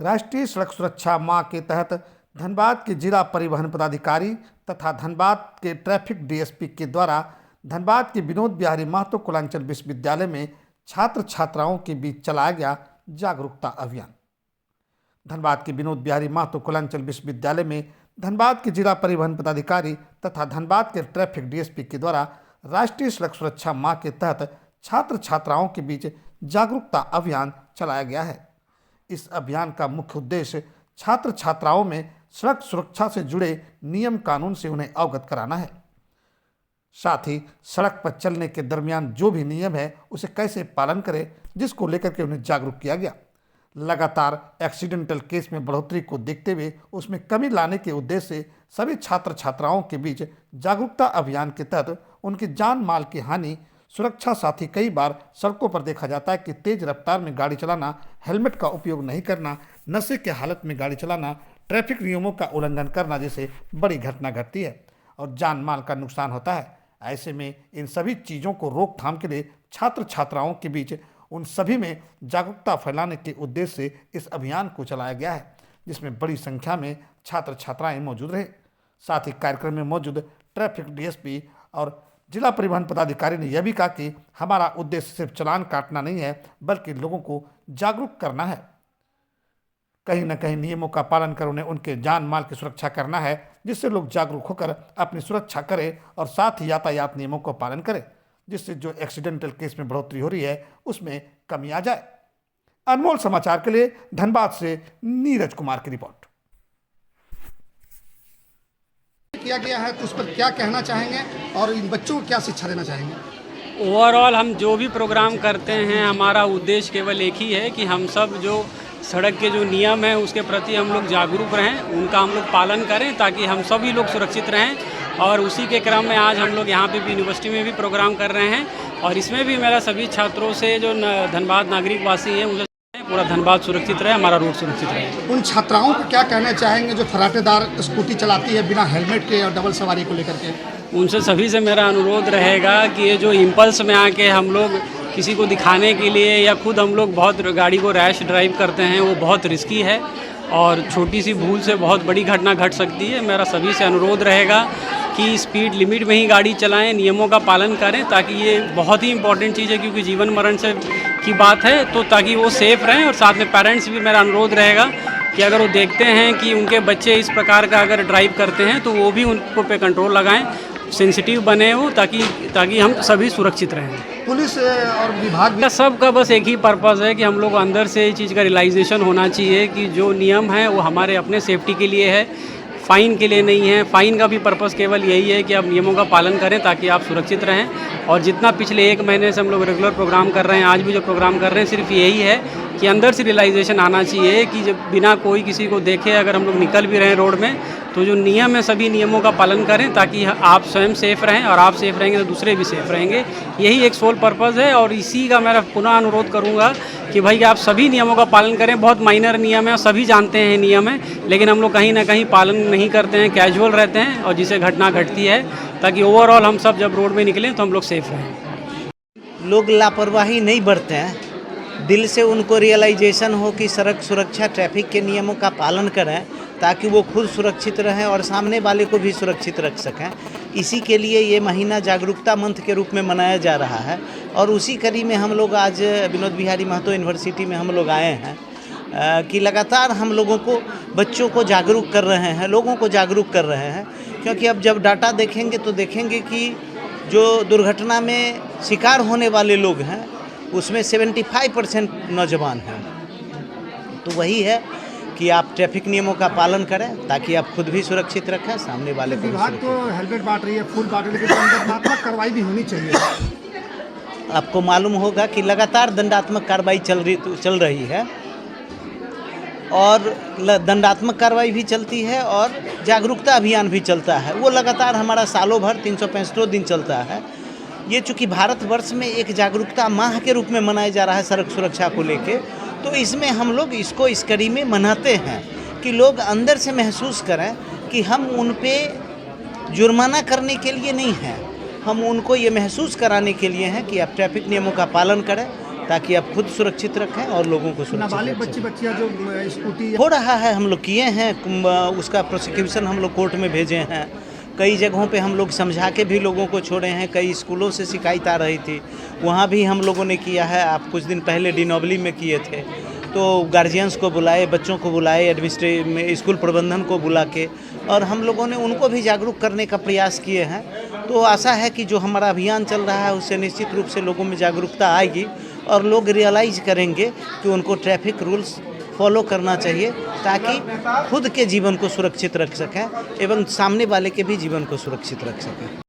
राष्ट्रीय सड़क सुरक्षा माह के तहत धनबाद के जिला परिवहन पदाधिकारी तथा धनबाद के ट्रैफिक डीएसपी के द्वारा धनबाद के विनोद बिहारी महतो कुलांचल विश्वविद्यालय में छात्र छात्राओं के बीच चलाया गया जागरूकता अभियान। धनबाद के विनोद बिहारी महतो कुलांचल विश्वविद्यालय में धनबाद के जिला परिवहन पदाधिकारी तथा धनबाद के ट्रैफिक डीएसपी के द्वारा राष्ट्रीय सड़क सुरक्षा माह के तहत छात्र छात्राओं के बीच जागरूकता अभियान चलाया गया है। इस अभियान का मुख्य उद्देश्य छात्र छात्राओं में सड़क सुरक्षा से जुड़े नियम कानून से उन्हें अवगत कराना है। साथ ही सड़क पर चलने के दरमियान जो भी नियम है उसे कैसे पालन करें, जिसको लेकर के उन्हें जागरूक किया गया। लगातार एक्सीडेंटल केस में बढ़ोतरी को देखते हुए उसमें कमी लाने के उद्देश्य से सभी छात्र छात्राओं के बीच जागरूकता अभियान के तहत उनकी जान माल की हानि सुरक्षा। साथ ही कई बार सड़कों पर देखा जाता है कि तेज रफ्तार में गाड़ी चलाना, हेलमेट का उपयोग नहीं करना, नशे के हालत में गाड़ी चलाना, ट्रैफिक नियमों का उल्लंघन करना जैसे बड़ी घटना घटती है और जान माल का नुकसान होता है। ऐसे में इन सभी चीज़ों को रोकथाम के लिए छात्र छात्राओं के बीच उन सभी में जागरूकता फैलाने के उद्देश्य से इस अभियान को चलाया गया है, जिसमें बड़ी संख्या में छात्र छात्राएं मौजूद रहे। साथ ही कार्यक्रम में मौजूद ट्रैफिक डीएसपी और जिला परिवहन पदाधिकारी ने यह भी कहा कि हमारा उद्देश्य सिर्फ चालान काटना नहीं है, बल्कि लोगों को जागरूक करना है। कहीं न कहीं नियमों का पालन कर उन्हें उनके जान माल की सुरक्षा करना है, जिससे लोग जागरूक होकर अपनी सुरक्षा करें और साथ ही यातायात नियमों को पालन करें, जिससे जो एक्सीडेंटल केस में बढ़ोतरी हो रही है उसमें कमी आ जाए। अनमोल समाचार के लिए धनबाद से नीरज कुमार की रिपोर्ट। किया गया है तो उस पर क्या कहना चाहेंगे और इन बच्चों को क्या शिक्षा देना चाहेंगे? ओवरऑल हम जो भी प्रोग्राम करते हैं हमारा उद्देश्य केवल एक ही है कि हम सब जो सड़क के जो नियम हैं उसके प्रति हम लोग जागरूक रहें, उनका हम लोग पालन करें ताकि हम सभी लोग सुरक्षित रहें। और उसी के क्रम में आज हम लोग यहाँ पे भी यूनिवर्सिटी में भी प्रोग्राम कर रहे हैं और इसमें भी मेरा सभी छात्रों से जो धनबाद नागरिक वासी हैं उनसे पूरा धनबाद सुरक्षित रहे, हमारा रोड सुरक्षित रहे। उन छात्राओं को क्या कहना चाहेंगे जो फराटेदार स्कूटी चलाती है बिना हेलमेट के और डबल सवारी को लेकर के? उनसे सभी से मेरा अनुरोध रहेगा कि ये जो इम्पल्स में आके हम लोग किसी को दिखाने के लिए या खुद हम लोग बहुत गाड़ी को रैश ड्राइव करते हैं वो बहुत रिस्की है और छोटी सी भूल से बहुत बड़ी घटना घट सकती है। मेरा सभी से अनुरोध रहेगा कि स्पीड लिमिट में ही गाड़ी चलाएं, नियमों का पालन करें ताकि ये बहुत ही इंपॉर्टेंट चीज़ है क्योंकि जीवन मरण से की बात है, तो ताकि वो सेफ़ रहें। और साथ में पेरेंट्स भी मेरा अनुरोध रहेगा कि अगर वो देखते हैं कि उनके बच्चे इस प्रकार का अगर ड्राइव करते हैं तो वो भी उनको पे कंट्रोल लगाएं, सेंसिटिव बने हो ताकि हम सभी सुरक्षित रहें। पुलिस और विभाग सबका बस एक ही पर्पज़ है कि हम लोग अंदर से इस चीज़ का रियलाइजेशन होना चाहिए कि जो नियम है वो हमारे अपने सेफ्टी के लिए है, फ़ाइन के लिए नहीं है। फ़ाइन का भी पर्पज़ केवल यही है कि आप नियमों का पालन करें ताकि आप सुरक्षित रहें। और जितना पिछले 1 महीने से हम लोग रेगुलर प्रोग्राम कर रहे हैं, आज भी जो प्रोग्राम कर रहे हैं, सिर्फ यही है कि अंदर से रियलाइजेशन आना चाहिए कि जब बिना कोई किसी को देखे अगर हम लोग निकल भी रहे हैं रोड में तो जो नियम है सभी नियमों का पालन करें ताकि आप स्वयं सेफ़ रहें और आप सेफ़ रहेंगे तो दूसरे भी सेफ़ रहेंगे। यही एक सोल पर्पज़ है और इसी का मैं पुनः अनुरोध करूँगा कि भाई आप सभी नियमों का पालन करें। बहुत माइनर नियम है, सभी जानते हैं नियम है, लेकिन हम लोग कहीं ना कहीं पालन नहीं करते हैं, कैजुअल रहते हैं और जिससे घटना घटती है, ताकि ओवरऑल हम सब जब रोड में निकलें तो हम लोग सेफ़ रहें। लोग लापरवाही नहीं बरते हैं, दिल से उनको रियलाइजेशन हो कि सड़क सुरक्षा ट्रैफिक के नियमों का पालन करें ताकि वो खुद सुरक्षित रहें और सामने वाले को भी सुरक्षित रख सकें। इसी के लिए ये महीना जागरूकता मंथ के रूप में मनाया जा रहा है और उसी कड़ी में हम लोग आज विनोद बिहारी महतो यूनिवर्सिटी में हम लोग आए हैं कि लगातार हम लोगों को, बच्चों को जागरूक कर रहे हैं, लोगों को जागरूक कर रहे हैं। क्योंकि अब जब डाटा देखेंगे तो देखेंगे कि जो दुर्घटना में शिकार होने वाले लोग हैं उसमें 75% नौजवान हैं। तो वही है कि आप ट्रैफिक नियमों का पालन करें ताकि आप खुद भी सुरक्षित रखें, सामने वाले को भी विभाग तो हेलमेट बांट रही है, फूल बांट रही है, लेकिन दंडात्मक कार्रवाई भी होनी चाहिए। आपको मालूम होगा कि लगातार दंडात्मक कार्रवाई चल रही है और दंडात्मक कार्रवाई भी चलती है और जागरूकता अभियान भी चलता है। वो लगातार हमारा सालों भर 365 दिन चलता है। ये चूँकि भारतवर्ष में एक जागरूकता माह के रूप में मनाया जा रहा है सड़क सुरक्षा को लेके, तो इसमें हम लोग इसको इस कड़ी में मनाते हैं कि लोग अंदर से महसूस करें कि हम उन पे जुर्माना करने के लिए नहीं हैं, हम उनको ये महसूस कराने के लिए हैं कि आप ट्रैफिक नियमों का पालन करें, ताकि आप खुद सुरक्षित रखें और लोगों को सुरक्षित नाबालिग रखें। बच्ची बच्चियाँ जो स्कूटी हो रहा है, हम लोग किए हैं, उसका प्रोसिक्यूशन हम लोग कोर्ट में भेजे हैं। कई जगहों पे हम लोग समझा के भी लोगों को छोड़े हैं। कई स्कूलों से शिकायत आ रही थी, वहाँ भी हम लोगों ने किया है। आप कुछ दिन पहले डिनोबली में किए थे, तो गार्जियंस को बुलाए, बच्चों को बुलाए, स्कूल प्रबंधन को बुला के, और हम लोगों ने उनको भी जागरूक करने का प्रयास किए हैं। तो आशा है कि जो हमारा अभियान चल रहा है उससे निश्चित रूप से लोगों में जागरूकता आएगी और लोग रियलाइज़ करेंगे कि उनको ट्रैफिक रूल्स फॉलो करना चाहिए, ताकि खुद के जीवन को सुरक्षित रख सकें एवं सामने वाले के भी जीवन को सुरक्षित रख सकें।